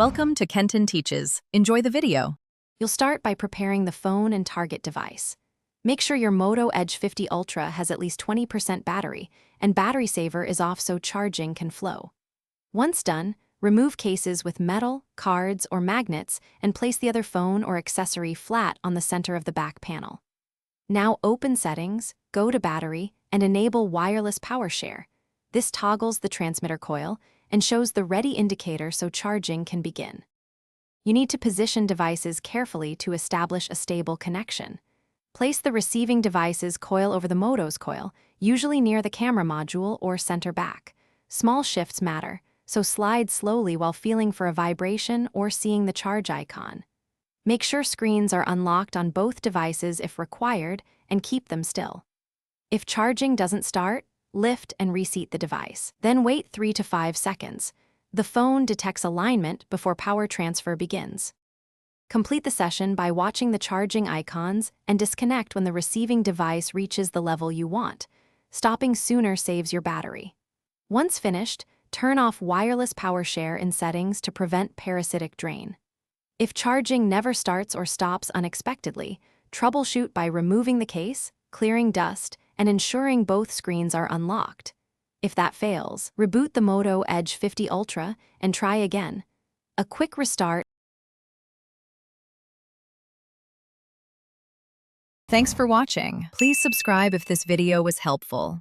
Welcome to Kenton Teaches. Enjoy the video. You'll start by preparing the phone and target device. Make sure your Moto Edge 50 Ultra has at least 20% battery, and battery saver is off so charging can flow. Once done, remove cases with metal, cards, or magnets and place the other phone or accessory flat on the center of the back panel. Now open Settings, go to Battery, and enable Wireless Power Share. This toggles the transmitter coil and shows the ready indicator so charging can begin. You need to position devices carefully to establish a stable connection. Place the receiving device's coil over the Moto's coil, usually near the camera module or center back. Small shifts matter, so slide slowly while feeling for a vibration or seeing the charge icon. Make sure screens are unlocked on both devices if required and keep them still. If charging doesn't start, lift and reseat the device. Then wait 3 to 5 seconds. The phone detects alignment before power transfer begins. Complete the session by watching the charging icons and disconnect when the receiving device reaches the level you want. Stopping sooner saves your battery. Once finished, turn off wireless power share in settings to prevent parasitic drain. If charging never starts or stops unexpectedly, troubleshoot by removing the case, clearing dust, and ensuring both screens are unlocked. If that fails, reboot the Moto Edge 50 Ultra and try again. A quick restart. Thanks for watching. Please subscribe if this video was helpful.